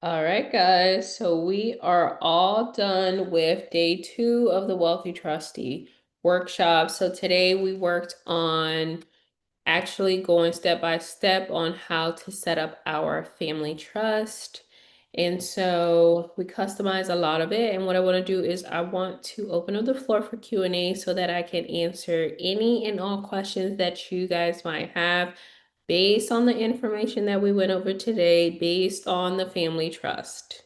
All right, guys. So we are all done with day two of the Wealthy Trustee workshop. So today we worked on actually going step by step on how to set up our family trust. And so we customize a lot of it. And what I want to do is I want to open up the floor for Q&A so that I can answer any and all questions that you guys might have based on the information that we went over today, based on the family trust.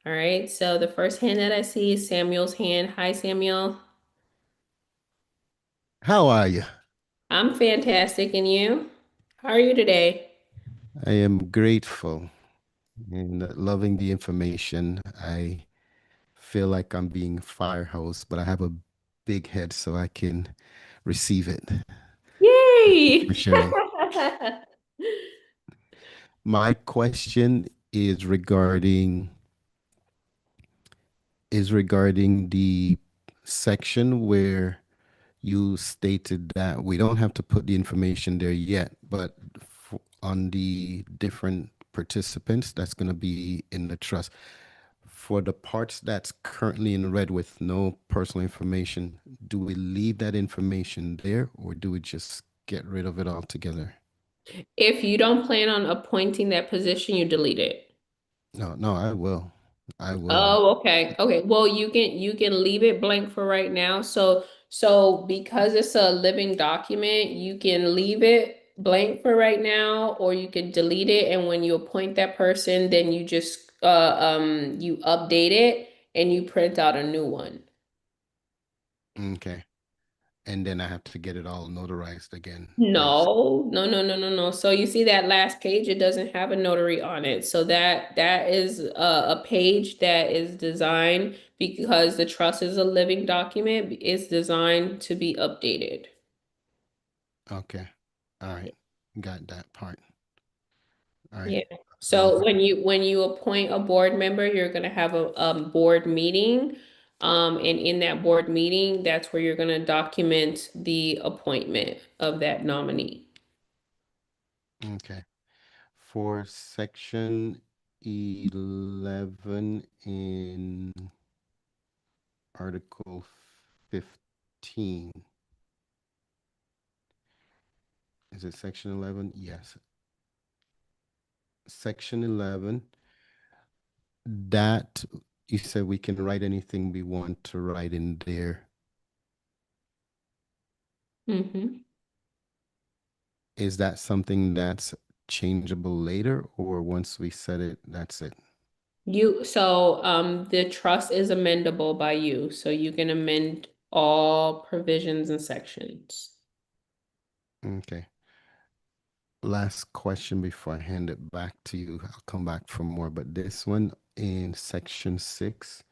All right, so the first hand that I see is Samuel's hand. Hi, Samuel. How are you? I'm fantastic, and you? How are you today? I am grateful and loving the information. I feel like I'm being firehose, but I have a big head so I can receive it. For Yay! sharing. My question is regarding the section where you stated that we don't have to put the information there yet, but on the different participants that's going to be in the trust. For the parts that's currently in red with no personal information, do we leave that information there or do we just get rid of it altogether? If you don't plan on appointing that position, you delete it. No, no, I will. I will. Oh, okay. Okay. Well, you can leave it blank for right now. So because it's a living document, you can leave it blank for right now, or you can delete it. And when you appoint that person, then you just you update it and you print out a new one. Okay. And then I have to get it all notarized again, based. No, no, no, no, no, no. So you see that last page, it doesn't have a notary on it. So that is a page that is designed because the trust is a living document. It's designed to be updated. Okay. All right. Got that part. All right. Yeah. Um, So when you appoint a board member, you're gonna have a board meeting. And in that board meeting, that's where you're gonna document the appointment of that nominee. okay. For section 11 in Article 15, is it section 11? Yes. Section 11, that you said we can write anything we want to write in there. Mm-hmm. Is that something that's changeable later, or once we set it, that's it? The trust is amendable by you, so you can amend all provisions and sections. Okay. Last question before I hand it back to you. I'll come back for more, but this one in section 6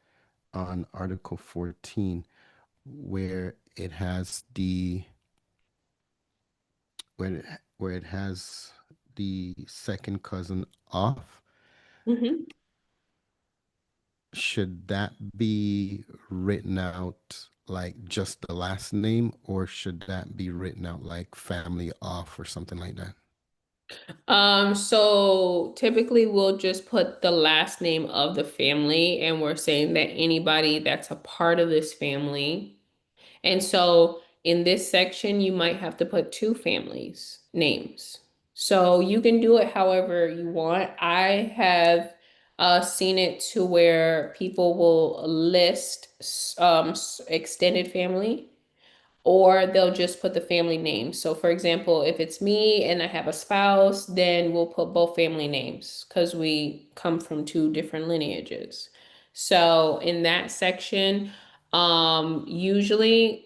on Article 14, where it has the where it has the second cousin off, Hmm. should that be written out like just the last name, or should that be written out like family off or something like that? So typically we'll just put the last name of the family, and we're saying that anybody that's a part of this family. And so in this section, you might have to put two families' names. So you can do it however you want. I have seen it to where people will list extended family, or they'll just put the family name. So, for example, if it's me and I have a spouse, then we'll put both family names because we come from two different lineages. So, in that section, usually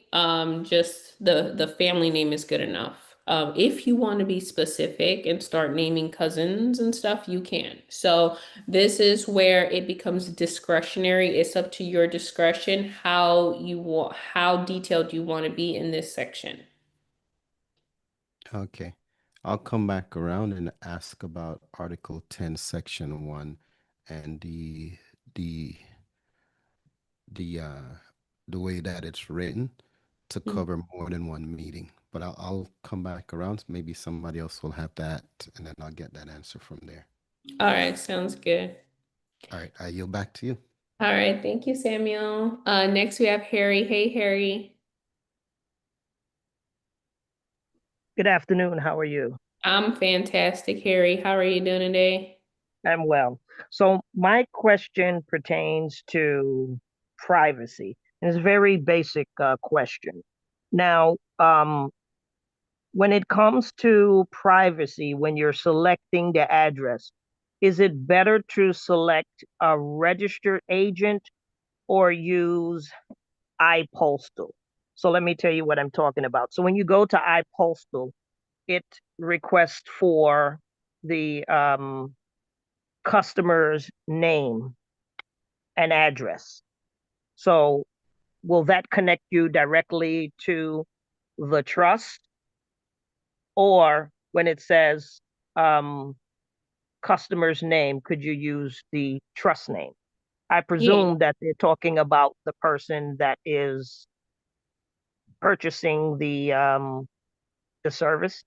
just the family name is good enough. If you want to be specific and start naming cousins and stuff, you can. So, this is where it becomes discretionary. It's up to your discretion how detailed you want to be in this section. Okay. I'll come back around and ask about Article 10, Section 1 and the the the way that it's written to Mhm. cover more than one meeting. But I'll come back around. Maybe somebody else will have that, and then I'll get that answer from there. All right, sounds good. All right, I yield back to you. All right, thank you, Samuel. Next we have Harry. Hey, Harry. Good afternoon. How are you? I'm fantastic, Harry. How are you doing today? I'm well. So my question pertains to privacy. And it's a very basic question. Now, when it comes to privacy, when you're selecting the address, is it better to select a registered agent or use iPostal? So let me tell you what I'm talking about. So when you go to iPostal, it requests for the customer's name and address. So will that connect you directly to the trust? Or when it says customer's name, could you use the trust name? I Yeah. presume that they're talking about the person that is purchasing the service.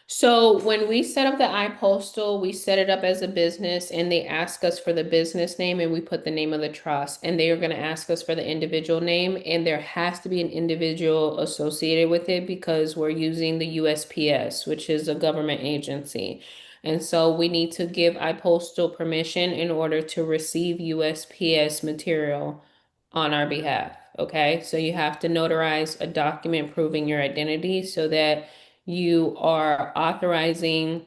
So when we set up the iPostal, we set it up as a business and they ask us for the business name and we put the name of the trust and they are going to ask us for the individual name and there has to be an individual associated with it because we're using the USPS, which is a government agency. And so we need to give iPostal permission in order to receive USPS material on our behalf. Okay, so you have to notarize a document proving your identity so that you are authorizing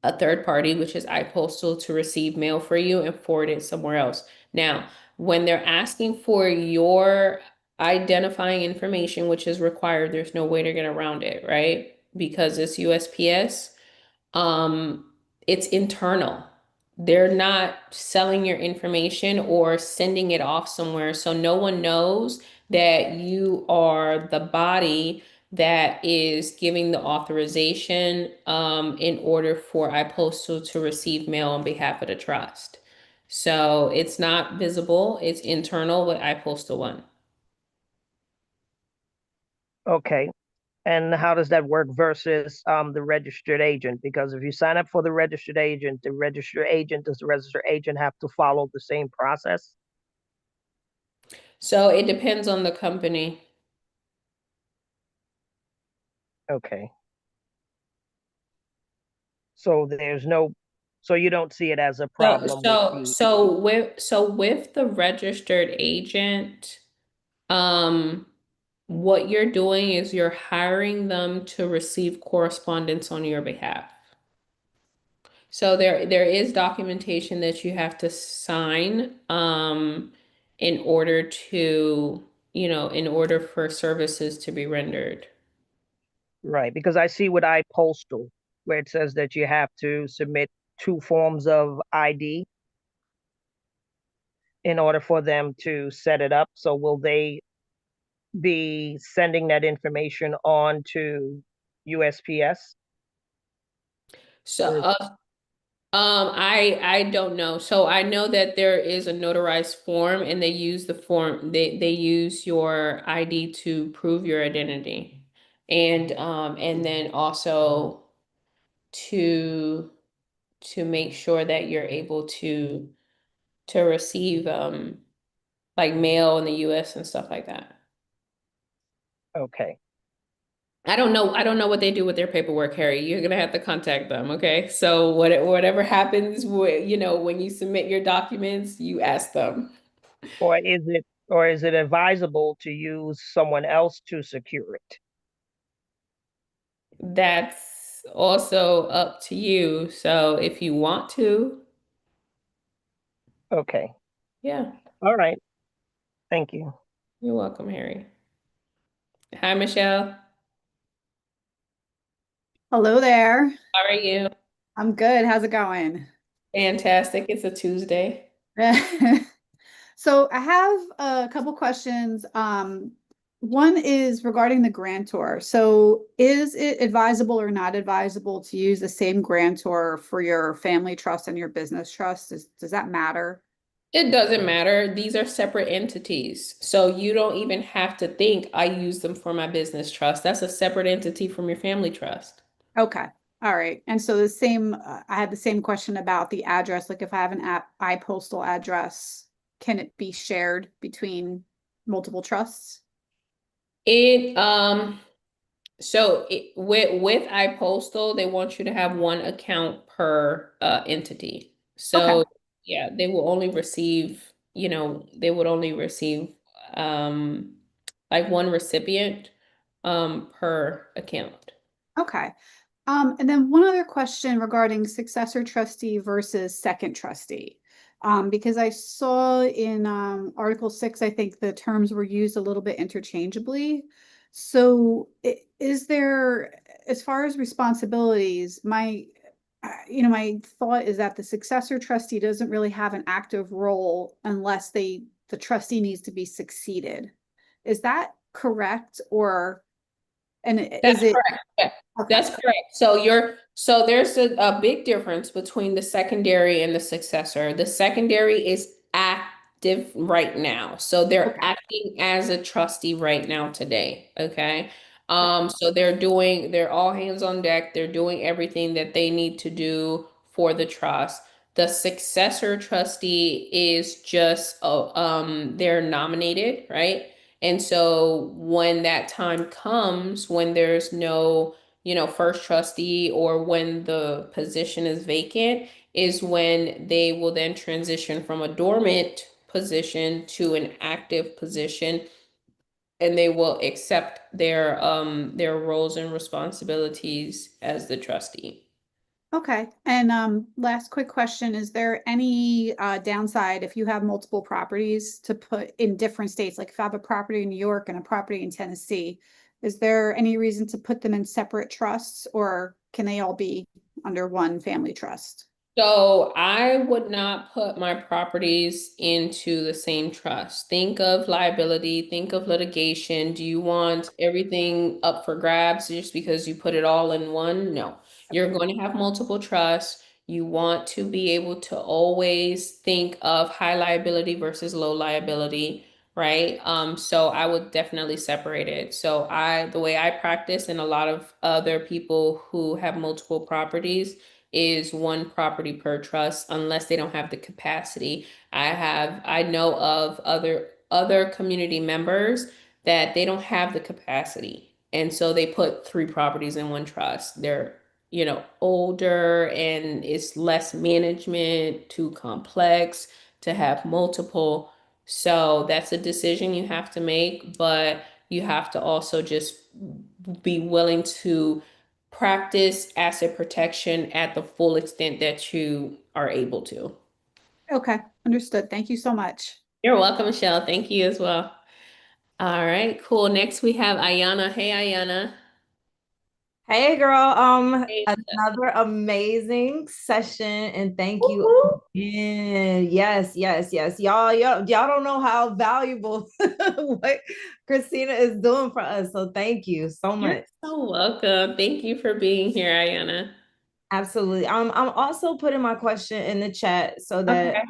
a third party, which is iPostal, to receive mail for you and forward it somewhere else. Now, when they're asking for your identifying information, which is required, there's no way to get around it, right? Because it's USPS, um, it's internal. They're not selling your information or sending it off somewhere. So no one knows that you are the body that is giving the authorization in order for iPostal to receive mail on behalf of the trust. So it's not visible, it's internal with iPostal One. Okay. And how does that work versus the registered agent? Because if you sign up for the registered agent, does the registered agent have to follow the same process? So it depends on the company. Okay. So there's no, so you don't see it as a So, problem with so, the, so with the registered agent, um, what you're doing is you're hiring them to receive correspondence on your behalf. So there is documentation that you have to sign, in order to, in order for services to be rendered. right? Because I see with iPostal where it says that you have to submit two forms of ID in order for them to set it up. So will they be sending that information on to USPS? So, Or I don't know. So I know that there is a notarized form and they use the form, they use your ID to prove your identity. And then also to make sure that you're able to receive like mail in the US and stuff like that. okay. I don't know what they do with their paperwork, Harry. You're gonna have to contact them, okay? So whatever happens, when you submit your documents, you ask them. Or is it advisable to use someone else to secure it? That's also up to you. So if you want to, Okay. yeah, All right. Thank you. you're welcome, Harry. Hi, Michelle. Hello there. How are you? I'm good. How's it going? Fantastic. It's a Tuesday. So I have a couple questions. One is regarding the grantor. So is it advisable or not advisable to use the same grantor for your family trust and your business trust? Does that matter? It doesn't matter. These are separate entities. So you don't even have to think I use them for my business trust. That's a separate entity from your family trust. Okay. All right. And so the same, I had the same question about the address. Like if I have an iPostal address, can it be shared between multiple trusts? It So with iPostal, they want you to have one account per entity. Okay. So yeah, they will only receive, they would only receive um like one recipient per account. Okay. And then one other question regarding successor trustee versus second trustee. Because I saw in Article 6, I think the terms were used a little bit interchangeably. So is there, as far as responsibilities, my thought is that the successor trustee doesn't really have an active role unless the trustee needs to be succeeded. Is that correct? Or, and is That's it, correct. Yeah, okay, that's correct. So there's a big difference between the secondary and the successor. The secondary is active right now. So they're okay. acting as a trustee right now today. Okay. Okay. So they're all hands on deck. They're doing everything that they need to do for the trust. The successor trustee is just they're nominated, right? And so when that time comes, when there's no, first trustee or when the position is vacant, is when they will then transition from a dormant position to an active position, and they will accept their roles and responsibilities as the trustee. Okay. And last quick question, is there any downside if you have multiple properties to put in different states? Like if I have a property in New York and a property in Tennessee, is there any reason to put them in separate trusts, or can they all be under one family trust? So I would not put my properties into the same trust. Think of liability, think of litigation. Do you want everything up for grabs just because you put it all in one? No. You're going to have multiple trusts. You want to be able to always think of high liability versus low liability, right? So I would definitely separate it. The way I practice and a lot of other people who have multiple properties is one property per trust unless they don't have the capacity. I know of other community members that they don't have the capacity. And so they put three properties in one trust. They're, older and it's less management, too complex to have multiple. So that's a decision you have to make, but you have to also just be willing to practice asset protection at the full extent that you are able to. Okay, understood. Thank you so much. You're welcome, Michelle. Thank you as well. All right, cool. Next we have Ayana. Hey, Ayana. Hey girl, Hey. another amazing session and thank you Woo-hoo. again. Yes, yes, yes. Y'all don't know how valuable what Christina is doing for us. So thank you so You're much. so welcome. Thank you for being here, Ayana. Absolutely. I'm also putting my question in the chat so that Okay.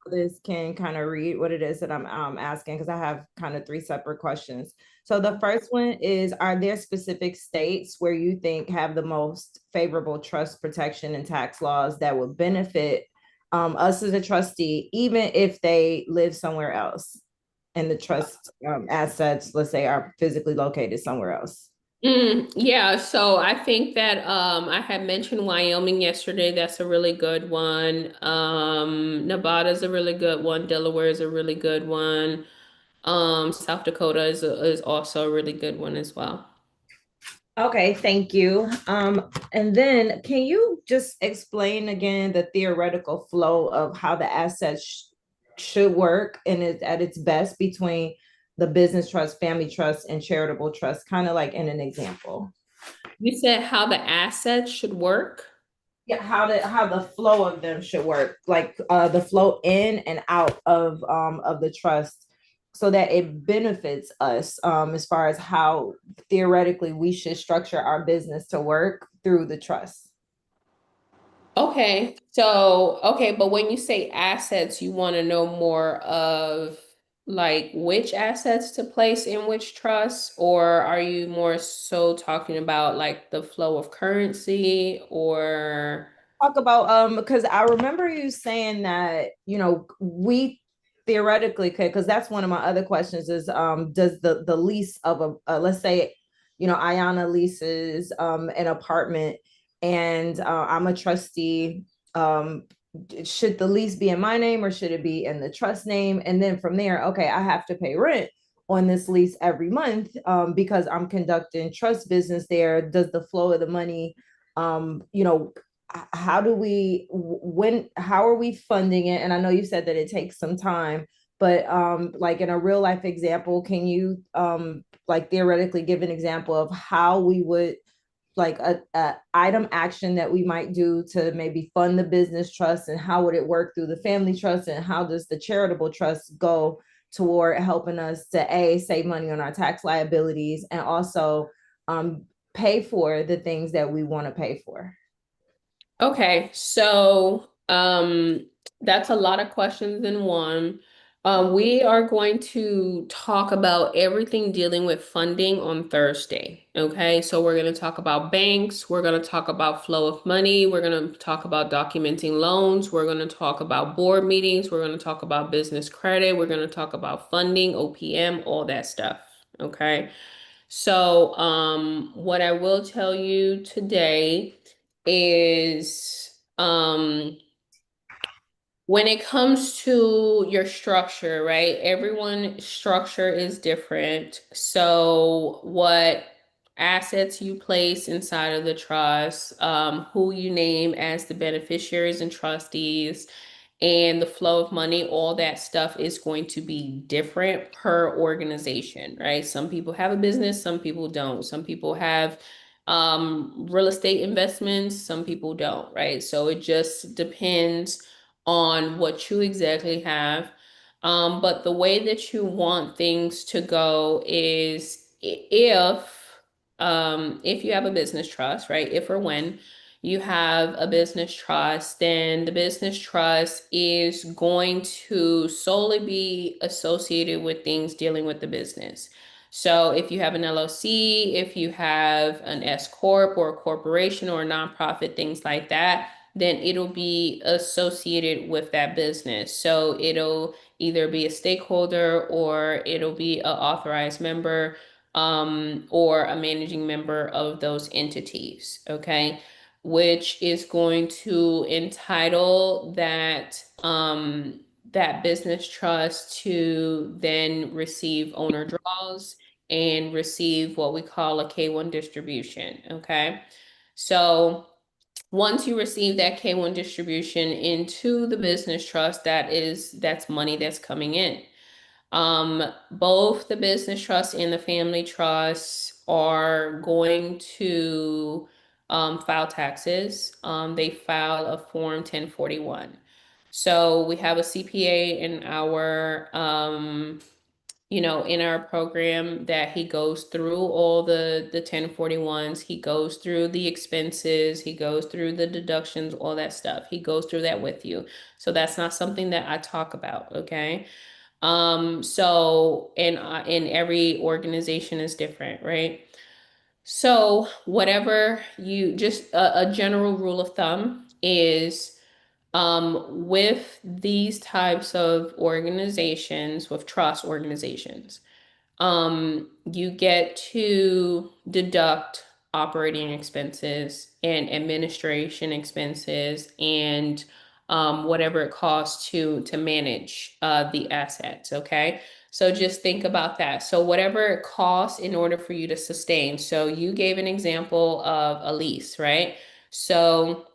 others can kind of read what it is that I'm asking because I have kind of three separate questions. So the first one is, are there specific states where you think have the most favorable trust protection and tax laws that would benefit us as a trustee, even if they live somewhere else and the trust assets, let's say, are physically located somewhere else? Yeah, so I think that I had mentioned Wyoming yesterday. That's a really good one. Nevada's a really good one. Delaware is a really good one. South Dakota is also a really good one as well. Okay, thank you. And then can you just explain again the theoretical flow of how the assets should work and it at its best between the business trust, family trust, and charitable trust, kind of like in an example? You said how the assets should work? Yeah, how the flow of them should work, like the flow in and out of the trust so that it benefits us as far as how theoretically we should structure our business to work through the trust. Okay, but when you say assets, you want to know more of. like which assets to place in which trust, or are you more so talking about like the flow of currency or? Talk about because I remember you saying that, we theoretically could, because that's one of my other questions is does the lease of let's say, Ayana leases an apartment, and I'm a trustee. um should the lease be in my name or should it be in the trust name? And then from there, okay, I have to pay rent on this lease every month because I'm conducting trust business there. Does the flow of the money, um you know how do we, how are we funding it? And I know you said that it takes some time, but like in a real life example, can you like theoretically give an example of how we would, like a item action that we might do to maybe fund the business trust, and how would it work through the family trust, and how does the charitable trust go toward helping us to save money on our tax liabilities, and also pay for the things that we want to pay for? Okay, so that's a lot of questions in one. We are going to talk about everything dealing with funding on Thursday. Okay, so we're going to talk about banks, we're going to talk about flow of money, we're going to talk about documenting loans, we're going to talk about board meetings, we're going to talk about business credit, we're going to talk about funding, OPM, all that stuff. Okay. So, what I will tell you today is, when it comes to your structure, right? Everyone's structure is different. So, what assets you place inside of the trust, who you name as the beneficiaries and trustees, and the flow of money, all that stuff is going to be different per organization, right? Some people have a business, some people don't. Some people have real estate investments, some people don't, right? So it just depends on what you exactly have. But the way that you want things to go is if you have a business trust, right? If or when you have a business trust, then the business trust is going to solely be associated with things dealing with the business. So if you have an LLC, if you have an S corp or a corporation or a nonprofit, things like that, then it'll be associated with that business. So it'll either be a stakeholder or it'll be an authorized member, or a managing member of those entities. Okay, which is going to entitle that business trust to then receive owner draws and receive what we call a K1 distribution. Okay, so once you receive that K1 distribution into the business trust, that's money that's coming in. Both the business trust and the family trust are going to file taxes. They file a Form 1041. So we have a CPA in our in our program that he goes through all the 1041s. He goes through the expenses, he goes through the deductions, all that stuff. He goes through that with you. So that's not something that I talk about, okay? So and every organization is different, right? So whatever you just a general rule of thumb is with these types of organizations, with trust organizations, you get to deduct operating expenses and administration expenses and whatever it costs to manage the assets. Okay, so just think about that. So whatever it costs in order for you to sustain. So you gave an example of a lease, right? So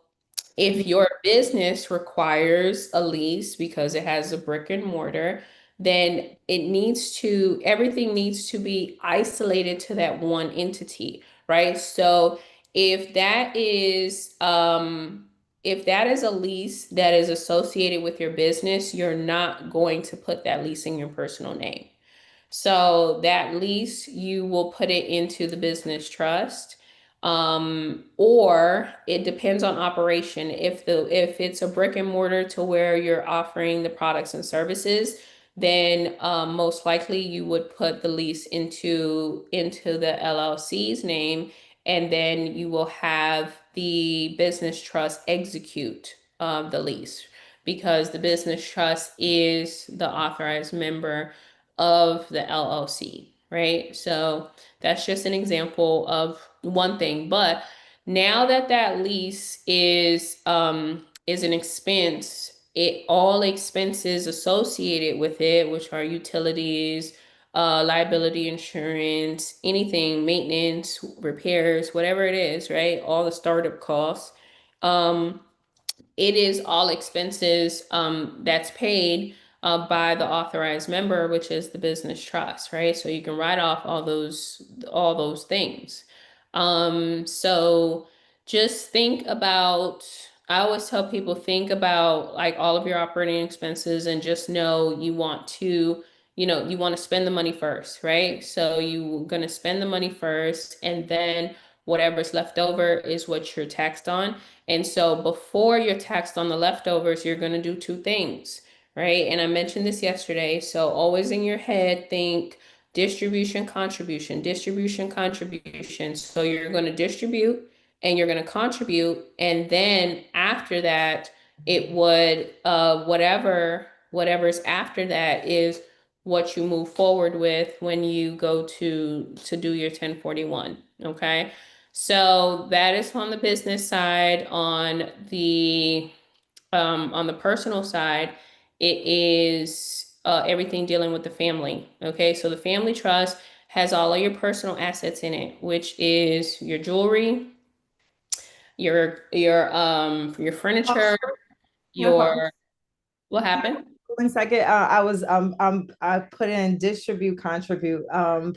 if your business requires a lease because it has a brick and mortar, then everything needs to be isolated to that one entity, right? So if that is if that is a lease that is associated with your business, you're not going to put that lease in your personal name. So that lease, you will put it into the business trust. Or it depends on operation. If it's a brick and mortar to where you're offering the products and services, then most likely you would put the lease into the LLC's name, and then you will have the business trust execute the lease, because the business trust is the authorized member of the LLC, right? So that's just an example of one thing. But now that that lease is an expense, it all expenses associated with it, which are utilities, liability insurance, anything, maintenance, repairs, whatever it is, right? All the startup costs. Um, it is all expenses that's paid by the authorized member, which is the business trust, right? So you can write off all those things. So just think about, I always tell people, think about like all of your operating expenses, and just know you want to, you want to spend the money first, right? So you're going to spend the money first, and then whatever's left over is what you're taxed on. And so before you're taxed on the leftovers, you're going to do two things, right? And I mentioned this yesterday. So always in your head, think distribution, contribution, distribution, contribution. So you're going to distribute and you're going to contribute. And then after that, it would, whatever's after that is what you move forward with when you go to do your 1041. Okay. So that is on the business side. On the personal side, it is everything dealing with the family. Okay, so the family trust has all of your personal assets in it, which is your jewelry, your furniture, My your what happened? 1 second. I put in distribute, contribute.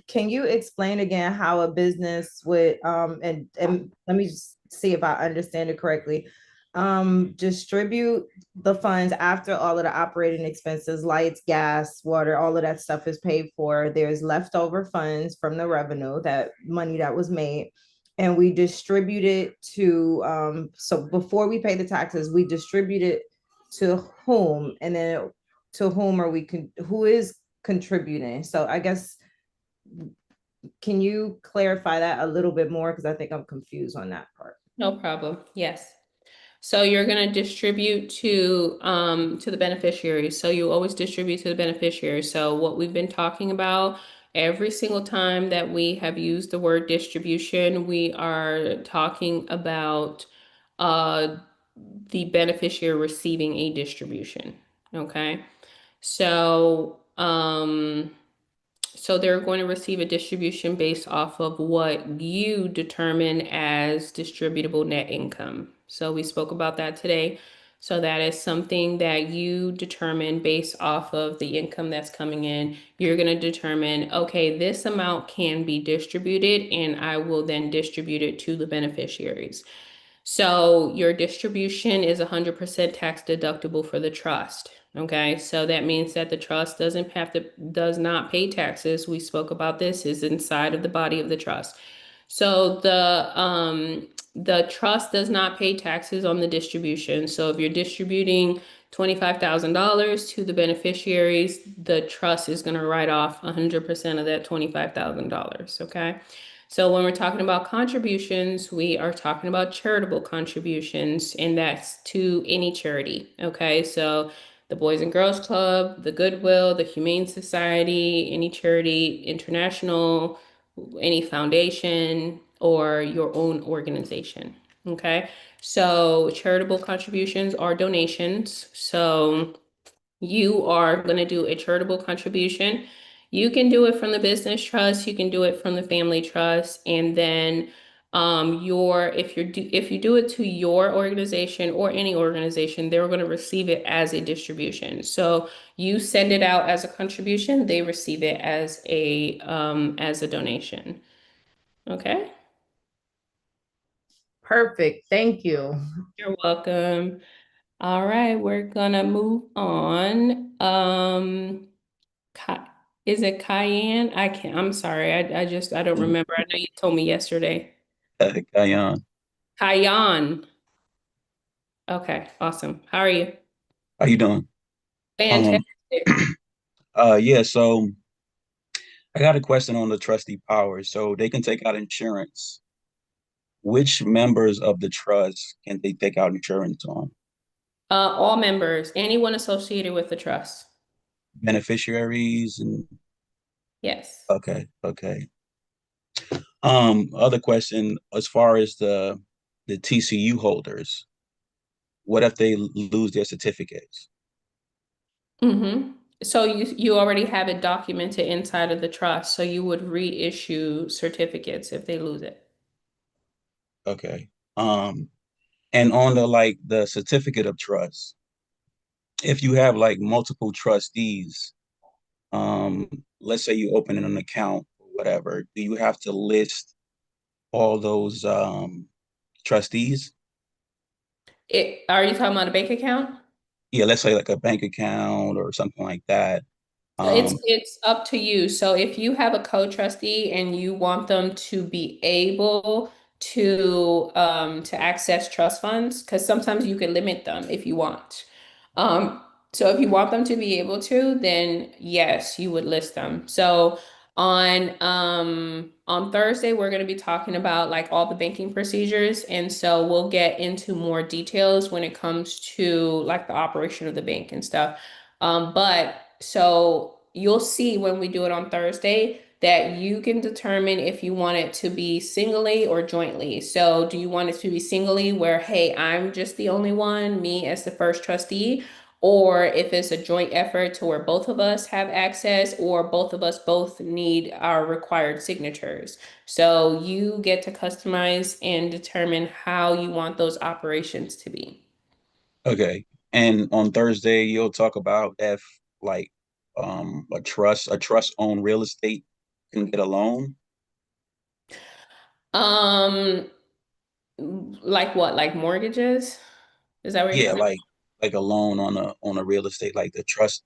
Can you explain again how a business would and let me just see if I understand it correctly. Distribute the funds after all of the operating expenses, lights, gas, water, all of that stuff is paid for. There's leftover funds from the revenue, that money that was made. And we distribute it to so before we pay the taxes, we distribute it to whom, and then to whom are we who is contributing? So I guess, can you clarify that a little bit more, because I think I'm confused on that part. No problem. Yes. So you're going to distribute to the beneficiaries. So you always distribute to the beneficiaries. So what we've been talking about every single time that we have used the word distribution, we are talking about uh, the beneficiary receiving a distribution. Okay. So so they're going to receive a distribution based off of what you determine as distributable net income. So we spoke about that today. So that is something that you determine based off of the income that's coming in. You're going to determine, okay, this amount can be distributed, and I will then distribute it to the beneficiaries. So your distribution is 100% tax deductible for the trust. Okay, so that means that the trust does not pay taxes. We spoke about this, is inside of the body of the trust. So the trust does not pay taxes on the distribution. So if you're distributing $25,000 to the beneficiaries, the trust is going to write off 100% of that $25,000. Okay. So when we're talking about contributions, we are talking about charitable contributions, and that's to any charity. Okay, so the Boys and Girls Club, the Goodwill, the Humane Society, any charity, international, any foundation, or your own organization. Okay, so charitable contributions are donations. So you are going to do a charitable contribution. You can do it from the business trust, you can do it from the family trust, and then if you do it to your organization or any organization, they're going to receive it as a distribution. So you send it out as a contribution, they receive it as a donation. Okay? Perfect. Thank you. You're welcome. All right, we're gonna move on. Ca- is it Cayenne? I'm sorry. I don't remember. I know you told me yesterday. Kayan, Cayenne. Okay, awesome. How are you? how you doing? Um, Fantastic. Yeah, so I got a question on the trustee powers. So they can take out insurance. Which members of the trust can they take out insurance on? All members, anyone associated with the trust. Beneficiaries and Yes. okay, okay. Other question, as far as the TCU holders, what if they lose their certificates? Mm-hmm. So you already have it documented inside of the trust, so you would reissue certificates if they lose it. Okay. And on the like the certificate of trust, if you have like multiple trustees, um, let's say you open an account or whatever, do you have to list all those trustees? Are you talking about a bank account? Yeah, let's say like a bank account or something like that. It's Um, it's up to you. So if you have a co-trustee and you want them to be able to access trust funds, because sometimes you can limit them if you want. Um, so if you want them to be able to, then yes, you would list them. So on Thursday, we're going to be talking about like all the banking procedures, and so we'll get into more details when it comes to like the operation of the bank and stuff. But so you'll see when we do it on Thursday that you can determine if you want it to be singly or jointly. So do you want it to be singly where, hey, I'm just the only one, me as the first trustee, or if it's a joint effort to where both of us have access or both of us both need our required signatures. So you get to customize and determine how you want those operations to be. okay. And on Thursday, you'll talk about if like a trust owned real estate can get a loan. Um, like what? Like mortgages? Is that what you're Yeah, talking about? like a loan on a real estate, like the trust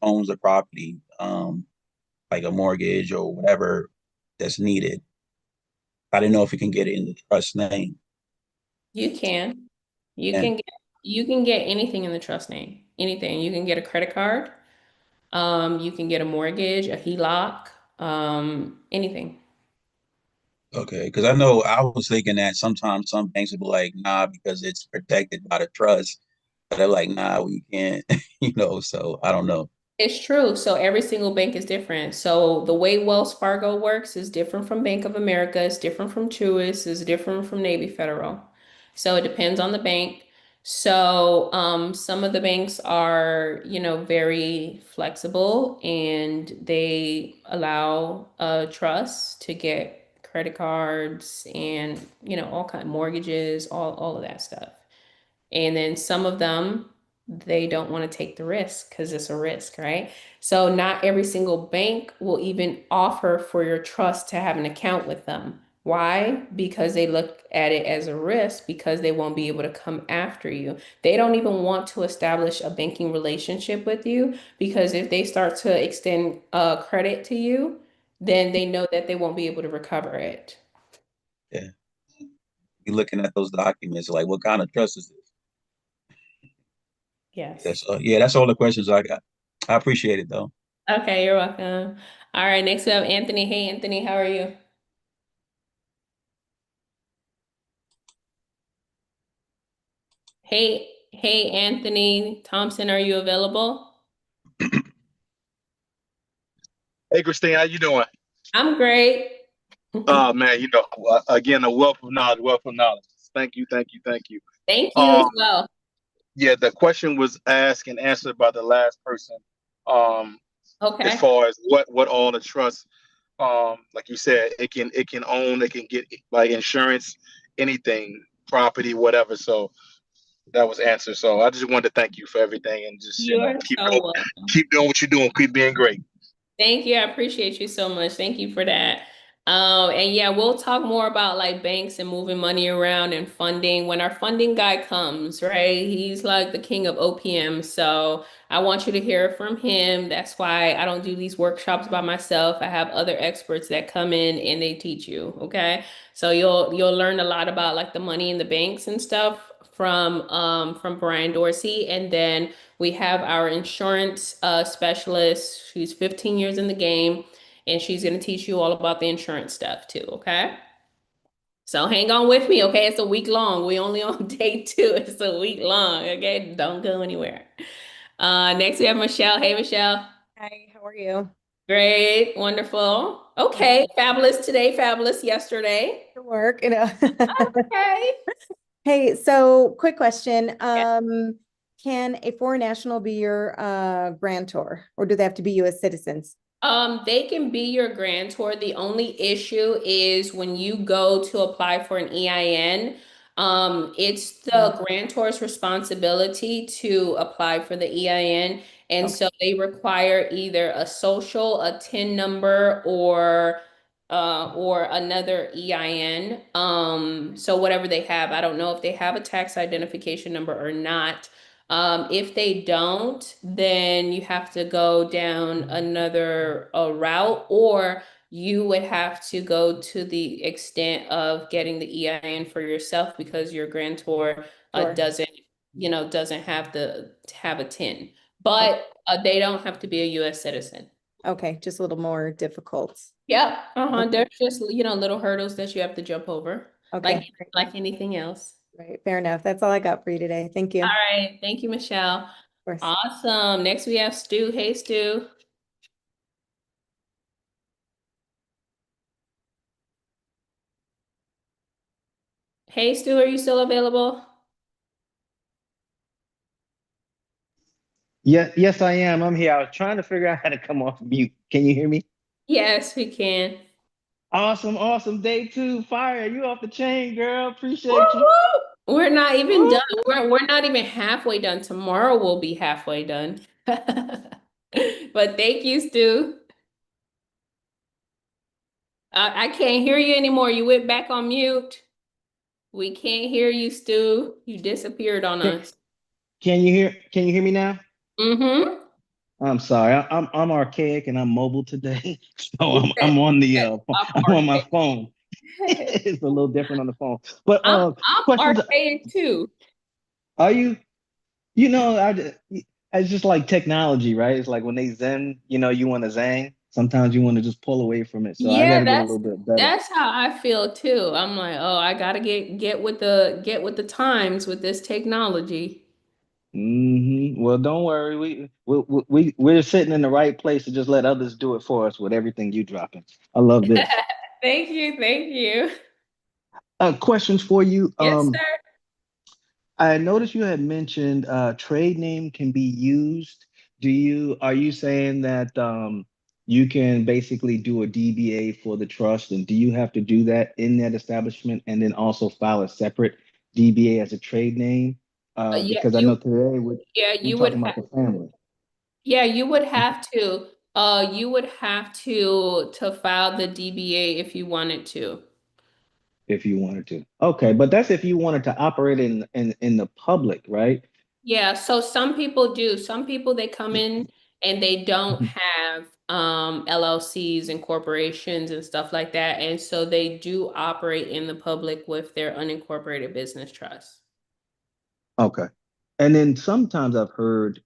owns the property, like a mortgage or whatever that's needed. I didn't know if you can get it in the trust name. You can. You And can get you can get anything in the trust name. Anything. You can get a credit card. You can get a mortgage, a HELOC, anything. okay, because I know I was thinking that sometimes some banks would be like, nah, because it's protected by the trust. But they're like, nah, we can't, so I don't know. It's true. So every single bank is different. So the way Wells Fargo works is different from Bank of America, it's different from Truist, it's different from Navy Federal. So it depends on the bank. So some of the banks are, very flexible and they allow trusts to get credit cards and, all kind of mortgages, all of that stuff. And then some of them, they don't want to take the risk because it's a risk, right? So not every single bank will even offer for your trust to have an account with them. Why? Because they look at it as a risk because they won't be able to come after you. They don't even want to establish a banking relationship with you because if they start to extend credit to you, then they know that they won't be able to recover it. Yeah, you looking at those documents, like, what kind of trust is this? Yes. Yes, yeah, that's all the questions I got. I appreciate it though. Okay, you're welcome. All right, next up, Anthony. Hey, Anthony, how are you? Hey, Anthony Thompson, are you available? Hey, Christine, how you doing? I'm great. Man, again, a wealth of knowledge, wealth of knowledge. Thank you, thank you, thank you. Thank you as Um, well. yeah, the question was asked and answered by the last person. Um, as Okay. far as what all the trust, like you said, it can own, it can get like insurance, anything, property, whatever. So that was answered. So I just wanted to thank you for everything and just You're keep so doing, welcome. keep doing what you're doing, keep being great. Thank you. I appreciate you so much. Thank you for that. And yeah, we'll talk more about like banks and moving money around and funding when our funding guy comes, right? He's like the king of OPM. So I want you to hear from him. That's why I don't do these workshops by myself. I have other experts that come in and they teach you, okay? So you'll learn a lot about like the money in the banks and stuff from Brian Dorsey. And then we have our insurance specialist who's 15 years in the game and she's going to teach you all about the insurance stuff too, okay? So hang on with me, okay? It's a week long. We only on day 2. It's a week long, okay? Don't go anywhere. Next we have Michelle. Hey, Michelle. Hi, how are you? Great, wonderful. Okay, fabulous today, fabulous yesterday. To work, Okay. Hey, so quick question. Can a foreign national be your grantor, or do they have to be U.S. citizens? They can be your grantor. The only issue is when you go to apply for an EIN, it's the grantor's responsibility to apply for the EIN. And Okay. so they require either a social, a TIN number, or another EIN. So whatever they have, I don't know if they have a tax identification number or not. If they don't, then you have to go down another route, or you would have to go to the extent of getting the EIN for yourself because your grantor Sure. doesn't have a TIN. Okay. But they don't have to be a U.S. citizen. Okay, just a little more difficult. Yep. Okay. There's just little hurdles that you have to jump over, Okay, like anything else. right, fair enough. That's all I got for you today. Thank you. All Of right. Thank you, Michelle. course. Awesome. Next we have Stu. Hey, Stu. Hey, Stu, are you still available? Yeah, yes, I am. I'm here. I was trying to figure out how to come off mute. Can you hear me? Yes, we can. Awesome, awesome. Day 2, fire. You off the chain, girl. Woo, Appreciate you. woo. We're not even Woo, done. We're not even halfway done. Tomorrow we'll be halfway done. But thank you, Stu. I can't hear you anymore. You went back on mute. We can't hear you, Stu. You disappeared on Can, us. can you hear me now? Mm-hmm. I'm sorry. I'm archaic and I'm mobile today. So He said, I'm on the "Yes, I'm I'm on my archaic." phone. It's a little different on the phone. But I'm questions, archaic too. are you it's just like technology, right? It's like when they zen, you want to zang. Sometimes you want to just pull away from it. So I got Yeah, to get a little bit better. that's how I feel too. I'm like, oh, I gotta get with the times with this technology. Well, don't worry. We're sitting in the right place to just let others do it for us with everything you dropping. I love this. Thank you, thank you. Questions for you. Yes, sir. I noticed you had mentioned trade name can be used. Are you saying that you can basically do a DBA for the trust, and do you have to do that in that establishment and then also file a separate DBA as a trade name? Yeah, Because I know today yeah, we're you would talking about have. the family. Yeah, you would have to. You would have to file the DBA if you wanted to. If you wanted to. Okay, but that's if you wanted to operate in the public, right? Yeah, so some people do. Some people they come in and they don't have LLCs and corporations and stuff like that. And so they do operate in the public with their unincorporated business trust. Okay. And then sometimes I've heard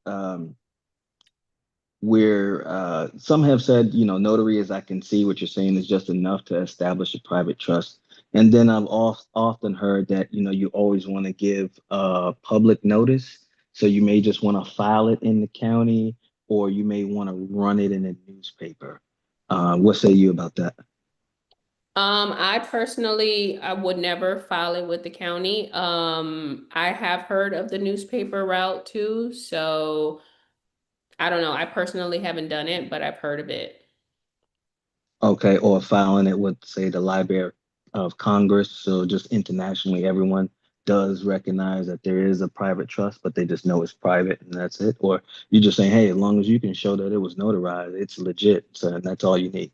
where some have said, notary, as I can see what you're saying, is just enough to establish a private trust. And then I've often heard that, you always want to give public notice. So you may just want to file it in the county, or you may want to run it in a newspaper. What say you about that? I would never file it with the county. I have heard of the newspaper route too, so I don't know. I personally haven't done it, but I've heard of it. Okay, or filing it with, say, the Library of Congress. So just internationally, everyone does recognize that there is a private trust, but they just know it's private and that's it. Or you just saying, hey, as long as you can show that it was notarized, it's legit. So that's all you need.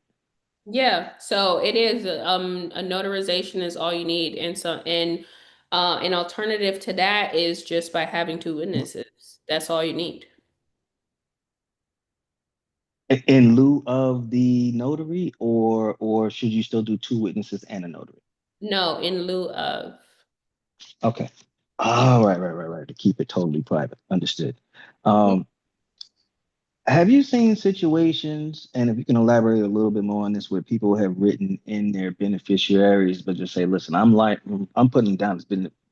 Yeah, so it is a notarization is all you need. And so an alternative to that is just by having two witnesses. That's all you need. In lieu of the notary, or should you still do two witnesses and a notary? No, in lieu of. Okay. Oh, right. To keep it totally private. Understood. Yeah. Um, have you seen situations, and if you can elaborate a little bit more on this, where people have written in their beneficiaries, but just say, listen, I'm putting them down as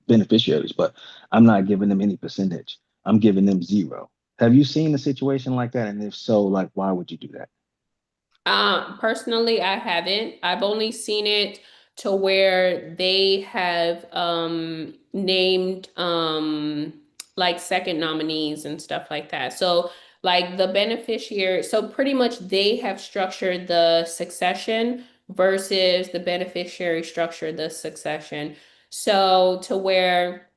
beneficiaries, but I'm not giving them any percentage. I'm giving them zero. Have you seen a situation like that? And if so, like, why would you do that? Personally, I haven't. I've only seen it to where they have named like second nominees and stuff like that. So like the beneficiary, so pretty much they have structured the succession versus the beneficiary structured the succession. So to where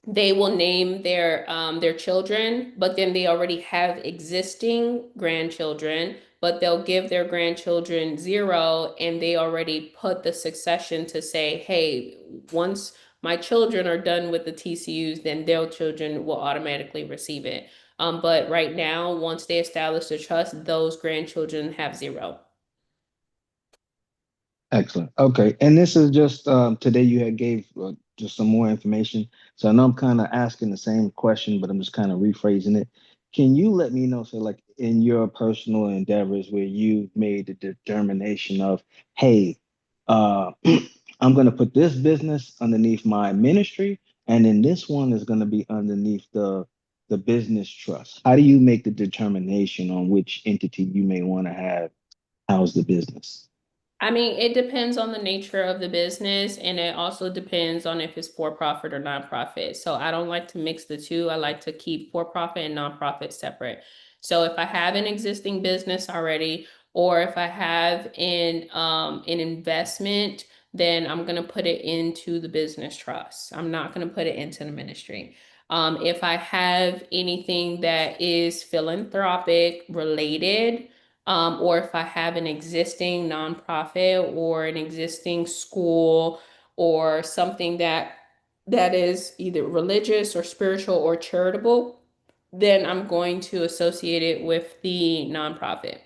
they will name their children, but then they already have existing grandchildren, but they'll give their grandchildren zero, and they already put the succession to say, hey, once my children are done with the TCUs, then their children will automatically receive it. But right now, once they establish the trust, those grandchildren have zero. Excellent. Okay. And this is just today you had gave just some more information. So I know I'm kind of asking the same question, but I'm just kind of rephrasing it. Can you let me know, so like in your personal endeavors where you've made the determination of, hey, I'm going to put this business underneath my ministry, and then this one is going to be underneath the business trust. How do you make the determination on which entity you may want to have house the business? I mean, it depends on the nature of the business, and it also depends on if it's for profit or nonprofit. So I don't like to mix the two. I like to keep for profit and nonprofit separate. So if I have an existing business already, or if I have an investment, then I'm gonna put it into the business trust. I'm not gonna put it into the ministry. If I have anything that is philanthropic related, or if I have an existing nonprofit or an existing school or something that is either religious or spiritual or charitable, then I'm going to associate it with the nonprofit.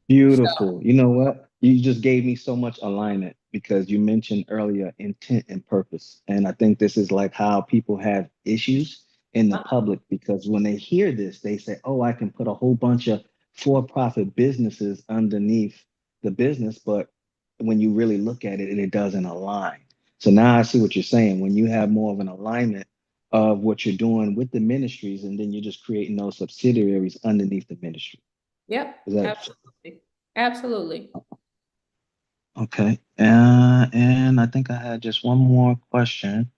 Beautiful. You know what? You just gave me so much alignment because you mentioned earlier intent and purpose. And I think this is like how people have issues in the public because when they hear this, they say, oh, I can put a whole bunch of for-profit businesses underneath the business. But when you really look at it, it doesn't align. So now I see what you're saying. When you have more of an alignment of what you're doing with the ministries, and then you're just creating those subsidiaries underneath the ministry. Yep, Is that absolutely. Absolutely. okay? And I think I had just one more question.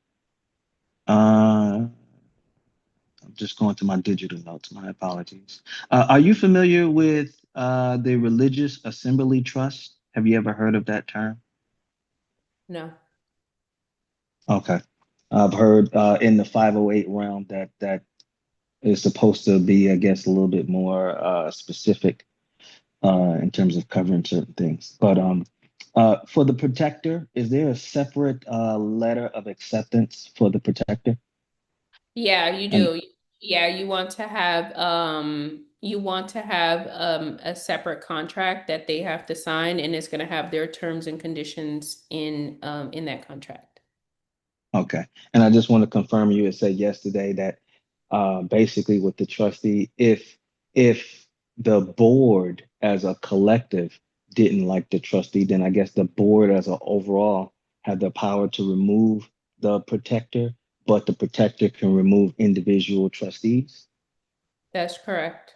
I'm just going to my digital notes. My apologies. Are you familiar with the Religious Assembly Trust? Have you ever heard of that term? No. Okay. I've heard in the 508 realm that is supposed to be, I guess, a little bit more specific in terms of covering certain things. But for the protector, is there a separate letter of acceptance for the protector? Yeah, you And do. Yeah, you want to have a separate contract that they have to sign, and it's going to have their terms and conditions in that contract. okay, and I just want to confirm you had said yesterday that basically with the trustee, if the board as a collective didn't like the trustee, then I guess the board as a overall had the power to remove the protector, but the protector can remove individual trustees. That's correct.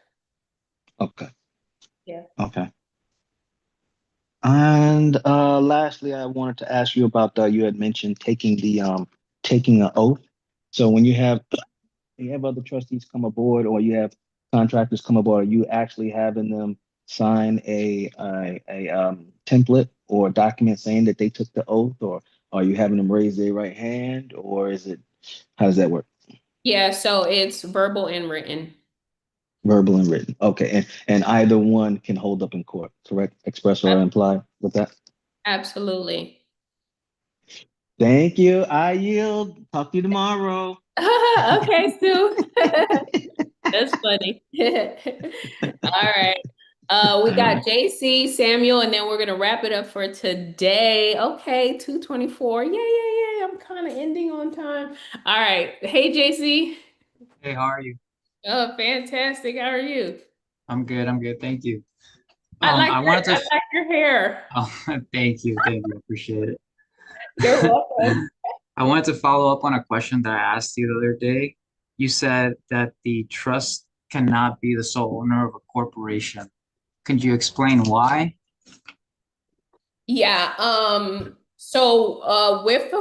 Okay. Yeah. Okay. And lastly, I wanted to ask you about you had mentioned taking an oath. So when you have other trustees come aboard or you have contractors come aboard, are you actually having them sign a template or a document saying that they took the oath, or are you having them raise their right hand, or is it how does that work? Yeah, so it's verbal and written. Verbal and written. Okay. And either one can hold up in court, correct? Express or imply with that? Absolutely. Thank you. I yield. Talk to you tomorrow. Okay, Sue. That's funny. All right. We got JC, Samuel, and then we're gonna wrap it up for today. Okay, 2:24. Yeah, yeah, yeah. I'm kind of ending on time. All right. Hey, JC. Hey, how are you? Oh, fantastic. How are you? I'm good. I'm good. Thank you. I I wanted to, like your hair. oh, thank you. Thank you. Appreciate it. You're welcome. I wanted to follow up on a question that I asked you the other day. You said that the trust cannot be the sole owner of a corporation. Could you explain why? Yeah, so with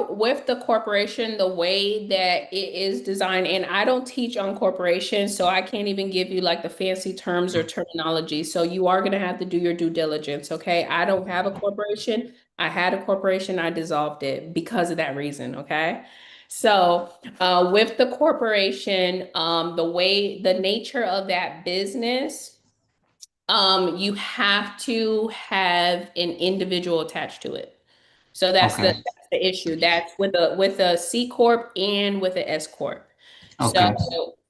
the corporation, the way that it is designed, and I don't teach on corporations, so I can't even give you like the fancy terms or terminology. So you are gonna have to do your due diligence, okay? I don't have a corporation. I had a corporation, I dissolved it because of that reason, okay? So with the corporation, the nature of that business. You have to have an individual attached to it. So Okay. that's the issue. That's with a C corp and with a S corp. So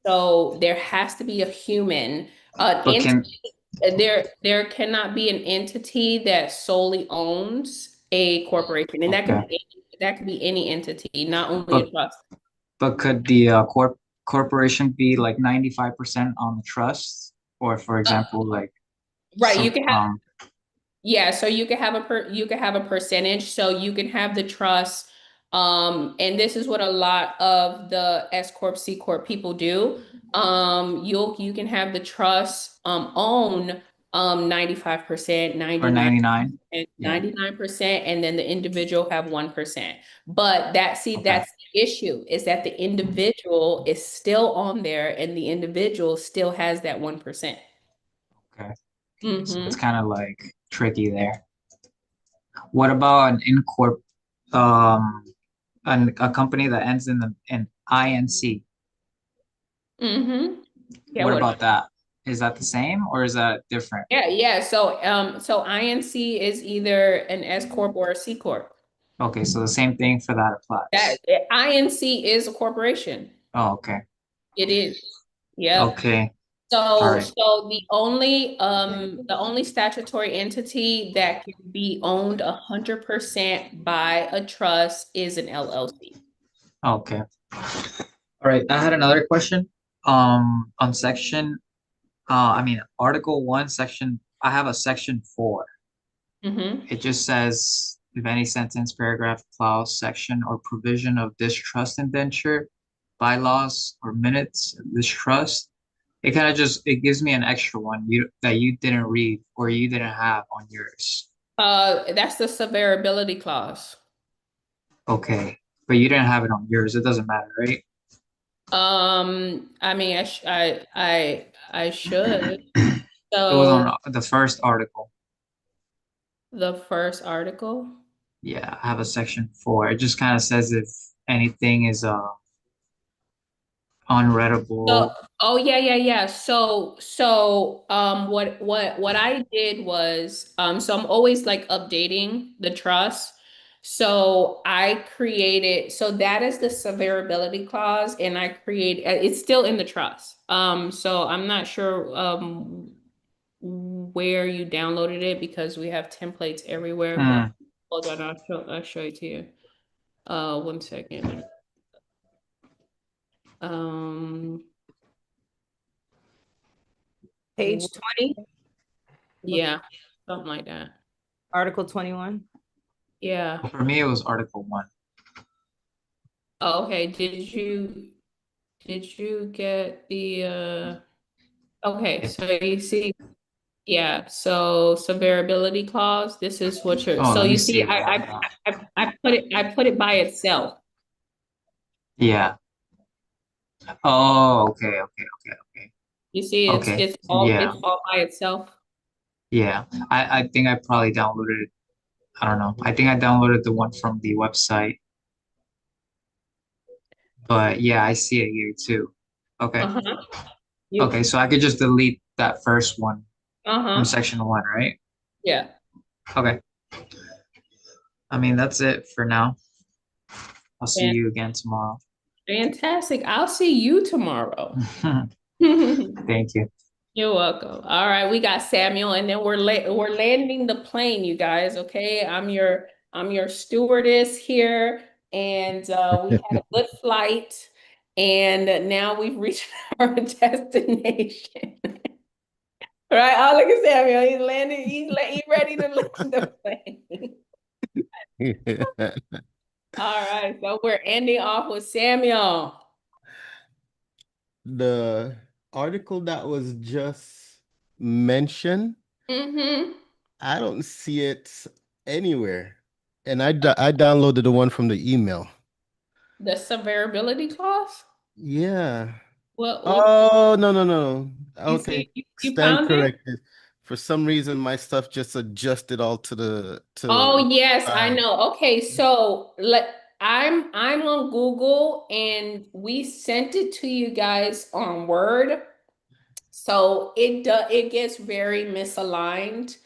Okay. there has to be a human. But can, There cannot be an entity that solely owns a corporation, and okay. that could be any entity, not only a But trust. but could the corporation be like 95% on the trust? Or for Uh, example, like right, you some can have. Yeah, so you can have a percentage, so you can have the trust. And this is what a lot of the S Corp, C Corp people do. You can have the trust own 95%, or 99? 99%, Yeah. 99%, and then the individual have 1%. But Okay. that's the issue, is that the individual is still on there and the individual still has that 1%. Okay. So it's Mm-hmm. kind of like tricky there. What about an incorp, um, a company that ends in in INC? Mm-hmm. Yeah, What what? about that? Is that the same or is that different? Yeah, yeah. So INC is either an S corp or a C corp. Okay, so the same thing for that That applies. INC is a corporation. Oh, okay. It is. Yep. Okay. All So right. so the only statutory entity that can be owned 100% by a trust is an LLC. Okay. All right. I had another question. On section, Article 1, section, I have a section 4. Mm-hmm. It just says if any sentence, paragraph, clause, section, or provision of this trust indenture, bylaws, or minutes of this trust, it kind of just it gives me an extra one that you didn't read or you didn't have on yours. That's the severability clause. Okay, but you didn't have it on yours. It doesn't matter, right? I mean, I should. It was So on the first article. the first article. Yeah, I have a section 4. It just kind of says if anything is So, unreadable. oh yeah, yeah, yeah. What I did was, so I'm always like updating the trust. So I created, so that is the severability clause, and I create, it's still in the trust. So I'm not sure, where you downloaded it because we have templates everywhere, but Hmm. hold on, I'll show it to you. One second. Um, Page 20, yeah, something like that. Article 21. Yeah. For me, it was Article 1. Oh, okay. Did you get the okay, It, so you see, yeah, so severability clause, this is what you're, oh, so let me you see, see what I got. I put it by itself. Yeah. Oh, okay, okay, okay, okay. You see, Okay. it's Yeah. all by itself. Yeah. I think I probably downloaded it. I don't know. I think I downloaded the one from the website. But yeah, I see it here too. Okay. Uh-huh. Okay, so I could just delete that first one from Uh-huh. section 1, right? Yeah. Okay. I mean, that's it for now. I'll see Fan- you again tomorrow. Fantastic. I'll see you tomorrow. Thank you. You're welcome. All right, we got Samuel, and then we're landing the plane, you guys. Okay, I'm your stewardess here, and we had a good flight, and now we've reached our destination. Right? Oh, look at Samuel. He's landing. He's ready to land the plane. All right, so we're ending off with Samuel. The article that was just mentioned, Mm-hmm. I don't see it anywhere. And I downloaded the one from the email. The severability clause. Yeah. What? Oh, no, no, no. You Okay. see? You Stand found it? corrected. For some reason, my stuff just adjusted all to Oh the yes, I side. know. Okay, so I'm on Google and we sent it to you guys on Word. So it gets very misaligned.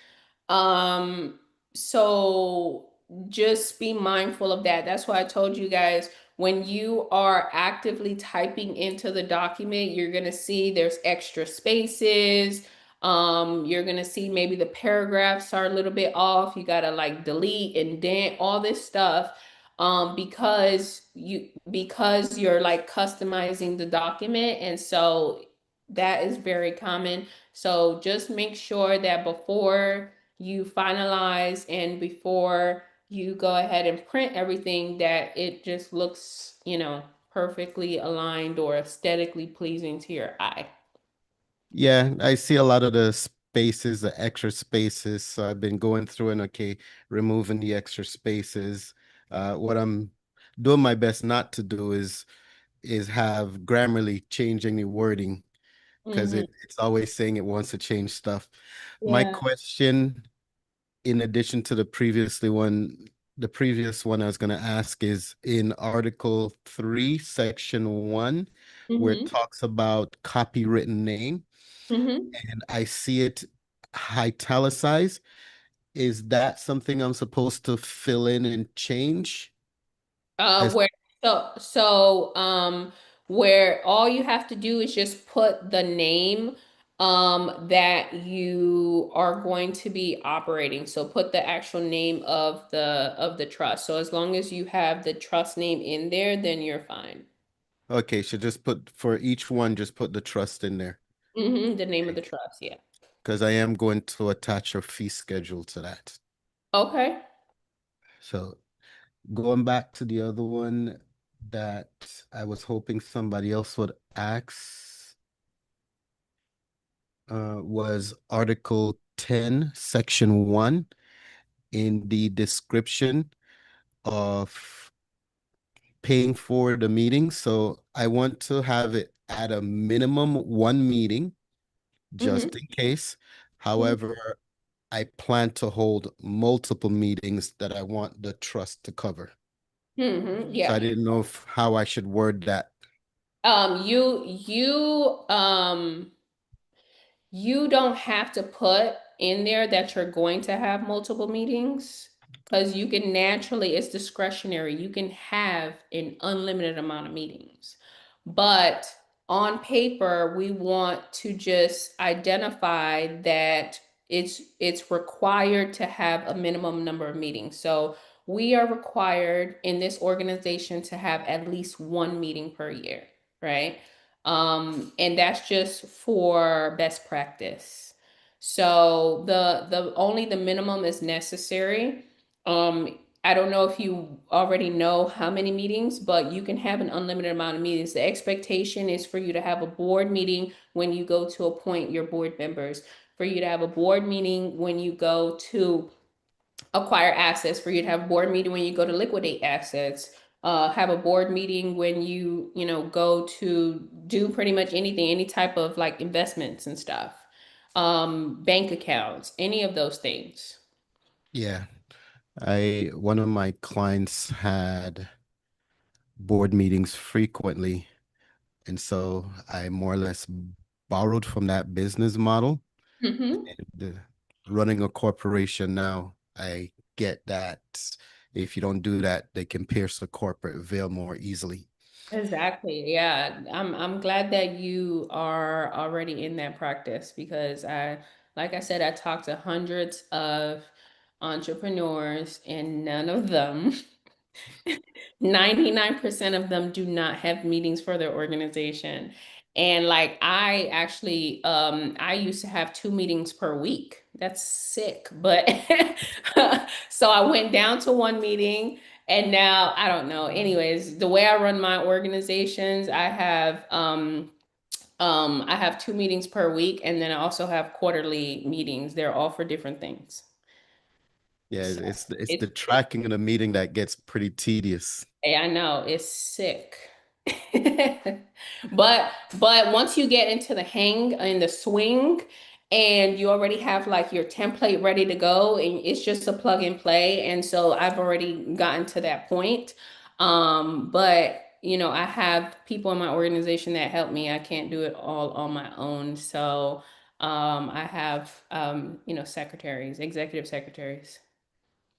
Um, so just be mindful of that. That's why I told you guys when you are actively typing into the document, you're gonna see there's extra spaces. You're gonna see maybe the paragraphs are a little bit off. You gotta like delete, indent, all this stuff. Because you're like customizing the document, and so that is very common. So just make sure that before you finalize and before you go ahead and print everything that it just looks, perfectly aligned or aesthetically pleasing to your eye. Yeah, I see a lot of the spaces, the extra spaces. So I've been going through and okay, removing the extra spaces. What I'm doing my best not to do is have Grammarly change any wording because Mm-hmm. it's always saying it wants to change stuff. My Yeah. question, in addition to the previous one I was going to ask is in Article 3, Section 1, where it Mm-hmm. talks about copywritten name, Mm-hmm. and I see it italicized. Is that something I'm supposed to fill in and change? Uh, As where so where all you have to do is just put the name that you are going to be operating. So put the actual name of the trust. So as long as you have the trust name in there, then you're fine. okay, so just put for each one, just put the trust in there The name of the trust, yeah. because I am going to attach a fee schedule to that. Okay. So going back to the other one that I was hoping somebody else would ask was Article 10, Section 1 in the description of paying for the meeting. So I want to have it at a minimum one meeting just Mm-hmm. in case. However, I plan to hold multiple meetings that I want the trust to cover. So Yeah. I didn't know how I should word that. You don't have to put in there that you're going to have multiple meetings because you can naturally, it's discretionary. You can have an unlimited amount of meetings. But on paper, we want to just identify that it's required to have a minimum number of meetings. So we are required in this organization to have at least one meeting per year, right? And that's just for best practice. So the only the minimum is necessary. I don't know if you already know how many meetings, but you can have an unlimited amount of meetings. The expectation is for you to have a board meeting when you go to appoint your board members, for you to have a board meeting when you go to acquire assets, for you to have a board meeting when you go to liquidate assets, have a board meeting when you go to do pretty much anything, any type of like investments and stuff, bank accounts, any of those things. Yeah. One of my clients had board meetings frequently, and so I more or less borrowed from that business model. Mm-hmm. And running a corporation now, I get that if you don't do that, they can pierce the corporate veil more easily. Exactly. Yeah. I'm glad that you are already in that practice because like I said, I talked to hundreds of entrepreneurs and none of them 99% of them do not have meetings for their organization. And like I actually I used to have 2 meetings per week. That's sick. But so I went down to 1 meeting and now I don't know. Anyways, the way I run my organizations, I have 2 meetings per week and then I also have quarterly meetings. They're all for different things. Yeah, So it's the it's tracking of the meeting that gets pretty tedious. Hey, I know it's sick. But once you get into the hang and the swing and you already have like your template ready to go and it's just a plug and play. And so I've already gotten to that point. But I have people in my organization that help me. I can't do it all on my own. So I have secretaries, executive secretaries.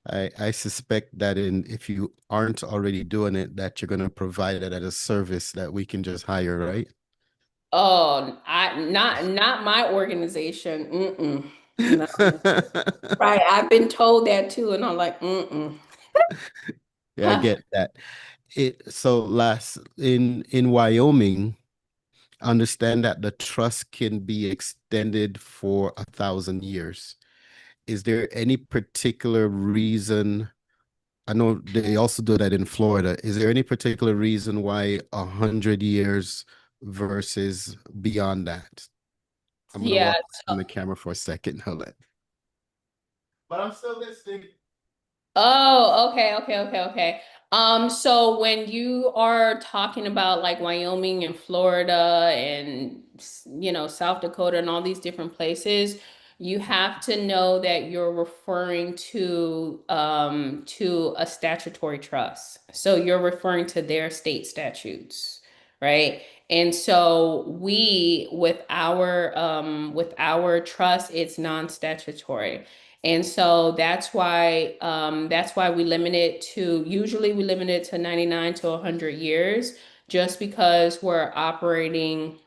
I suspect that if you aren't already doing it, that you're gonna provide it as a service that we can just hire, right? Oh, I not my organization. Mm-mm. No. Right. I've been told that too, and I'm like, mm-mm. Yeah, I get that. Last in Wyoming, understand that the trust can be extended for 1,000 years. Is there any particular reason? I know they also do that in Florida. Is there any particular reason why 100 years versus beyond that? I'm gonna Yeah. walk away from the camera for a second. Hold on. But I'm still listening. Oh, okay, okay, okay, okay. So when you are talking about like Wyoming and Florida and South Dakota and all these different places, you have to know that you're referring to a statutory trust. So you're referring to their state statutes, right? And so we with our trust, it's non-statutory. And so that's why we limit it to usually we limit it to 99 to 100 years just because we're operating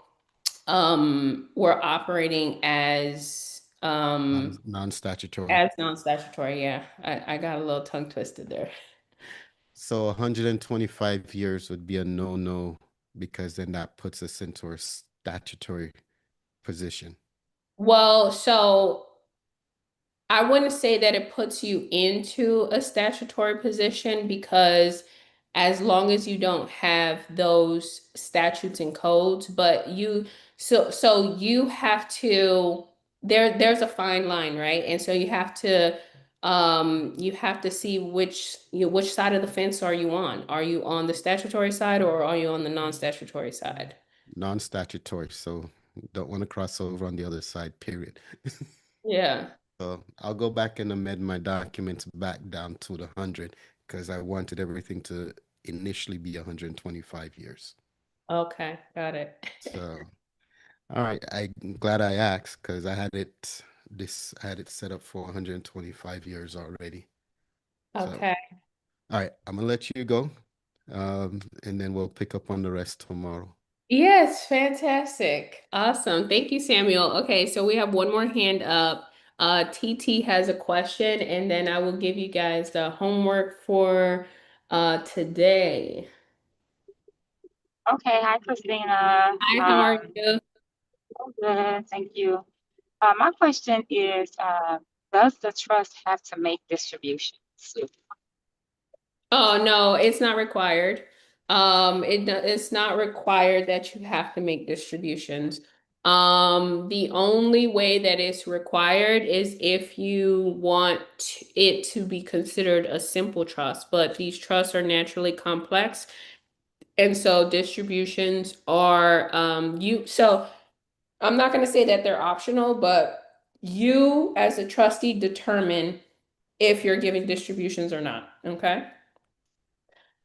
Non-statutory. as non-statutory. Yeah. I got a little tongue twisted there. So 125 years would be a no-no because then that puts us into a statutory position. Well, so I wouldn't say that it puts you into a statutory position because as long as you don't have those statutes and codes, but you have to there's a fine line, right? And so you have to see which side of the fence are you on? Are you on the statutory side or are you on the non-statutory side? Non-statutory, so don't want to cross over on the other side, period. Yeah. So I'll go back and amend my documents back down to the 100 because I wanted everything to initially be 125 years. Okay, got it. So, all right, I'm glad I asked because I had it set up for 125 years already. So, Okay. all right, I'm gonna let you go, and then we'll pick up on the rest tomorrow. Yes, fantastic. Awesome. Thank you, Samuel. Okay, so we have one more hand up. TT has a question, and then I will give you guys the homework for today. Okay, hi Christina. Hi, how are you? I'm good, thank you. My question is, does the trust have to make distributions? Oh, no, it's not required. It's not required that you have to make distributions. The only way that it's required is if you want it to be considered a simple trust, but these trusts are naturally complex. And so distributions are so I'm not going to say that they're optional, but you as a trustee determine if you're giving distributions or not. Okay.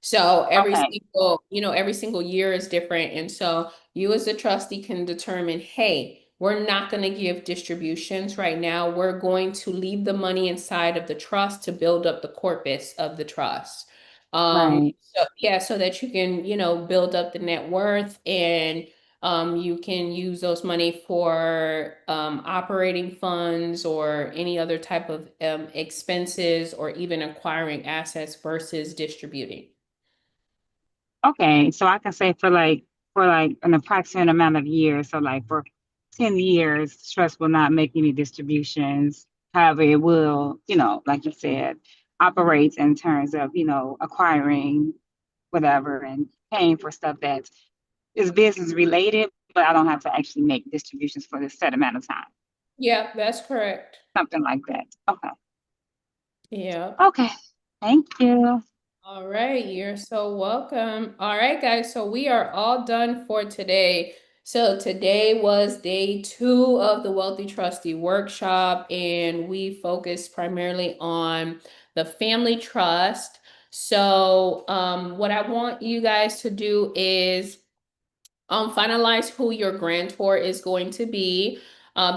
So Okay. every single year is different. And so you as a trustee can determine, hey, we're not going to give distributions right now. We're going to leave the money inside of the trust to build up the corpus of the trust. Right. So yeah, so that you can, build up the net worth, and you can use those money for operating funds or any other type of expenses, or even acquiring assets versus distributing. Okay. So I can say for like an approximate amount of years. So like for 10 years, trust will not make any distributions. However, it will, like you said, operates in terms of, acquiring whatever and paying for stuff that is business related, but I don't have to actually make distributions for this set amount of time. Yeah, that's correct. Something like that. Okay. Yeah. Okay. Thank you. All right, you're so welcome. All right, guys, so we are all done for today. So today was day 2 of the Wealthy Trustee Workshop, and we focused primarily on the family trust. So what I want you guys to do is finalize who your grantor is going to be,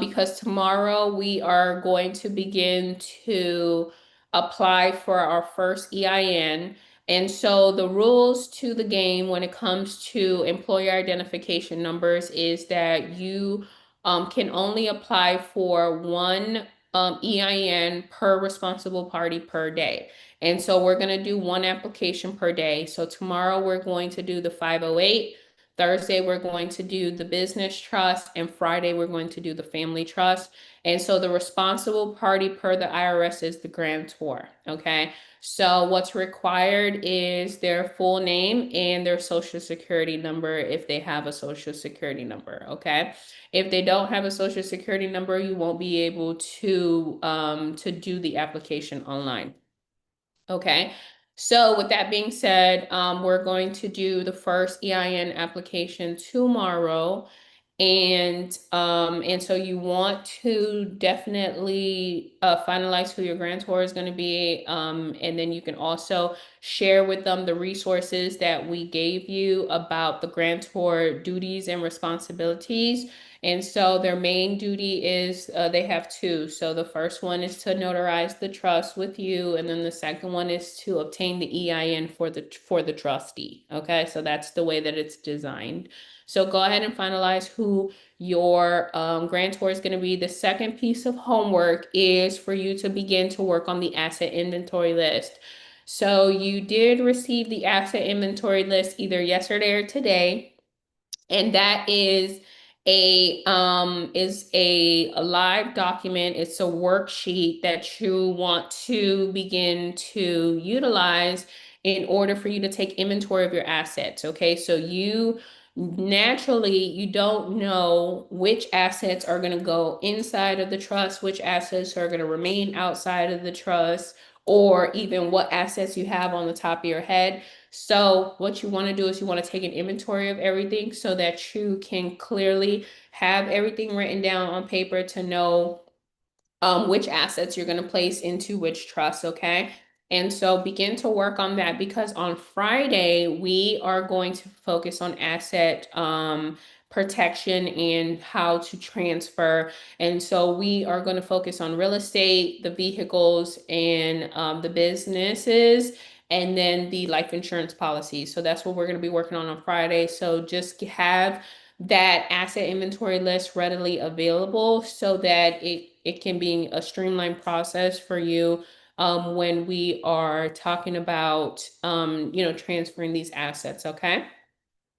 because tomorrow we are going to begin to apply for our first EIN. And so the rules to the game when it comes to employer identification numbers is that you can only apply for one EIN per responsible party per day. And so we're going to do one application per day. So tomorrow we're going to do the 508. Thursday, we're going to do the business trust, and Friday, we're going to do the family trust. And so the responsible party per the IRS is the grantor. Okay. So what's required is their full name and their social security number if they have a social security number. Okay. If they don't have a social security number, you won't be able to do the application online. Okay. So with that being said, we're going to do the first EIN application tomorrow. And so you want to definitely finalize who your grantor is going to be. And then you can also share with them the resources that we gave you about the grantor duties and responsibilities. And so their main duty is they have 2. So the first one is to notarize the trust with you, and then the second one is to obtain the EIN for the trustee. Okay, so that's the way that it's designed. So go ahead and finalize who your grantor is going to be. The second piece of homework is for you to begin to work on the asset inventory list. So you did receive the asset inventory list either yesterday or today, and that is a live document. It's a worksheet that you want to begin to utilize in order for you to take inventory of your assets. Okay, so you don't know which assets are going to go inside of the trust, which assets are going to remain outside of the trust, or even what assets you have on the top of your head. So what you want to do is you want to take an inventory of everything so that you can clearly have everything written down on paper to know which assets you're going to place into which trust. Okay. And so begin to work on that, because on Friday, we are going to focus on asset protection and how to transfer. And so we are going to focus on real estate, the vehicles, and the businesses, and then the life insurance policies. So that's what we're going to be working on Friday. So just have that asset inventory list readily available so that it can be a streamlined process for you when we are talking about transferring these assets. Okay.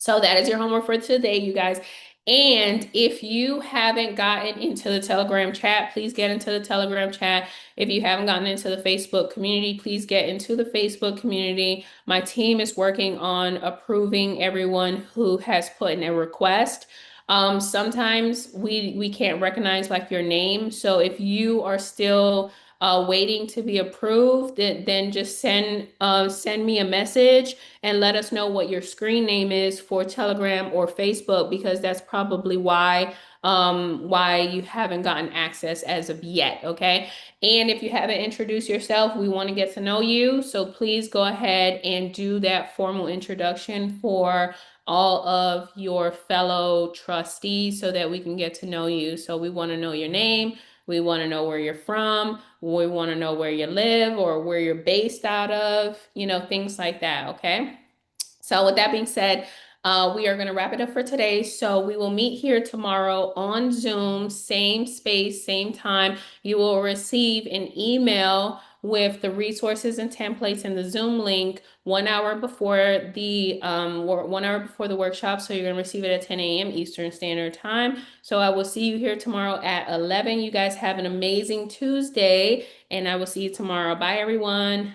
So that is your homework for today, you guys. And if you haven't gotten into the Telegram chat, please get into the Telegram chat. If you haven't gotten into the Facebook community, please get into the Facebook community. My team is working on approving everyone who has put in a request. Sometimes we can't recognize like your name. So if you are still waiting to be approved, then just send me a message and let us know what your screen name is for Telegram or Facebook, because that's probably why you haven't gotten access as of yet, okay? And if you haven't introduced yourself, we want to get to know you. So please go ahead and do that formal introduction for all of your fellow trustees so that we can get to know you. So we want to know your name. We want to know where you're from. We want to know where you live or where you're based out of, things like that, okay? So with that being said, we are going to wrap it up for today. So we will meet here tomorrow on Zoom, same space, same time. You will receive an email with the resources and templates and the Zoom link 1 hour before the 1 hour before the workshop. So you're going to receive it at 10 a.m. Eastern Standard Time. So I will see you here tomorrow at 11. You guys have an amazing Tuesday, and I will see you tomorrow. Bye, everyone.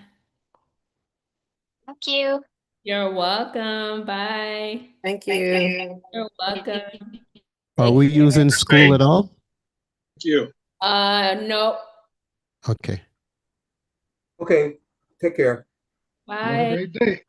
Thank you. You're welcome. Bye. Thank you. You're welcome. Are Take we care. using school at all? Thank you. No. Okay. Okay, take care. Have a Bye. great day.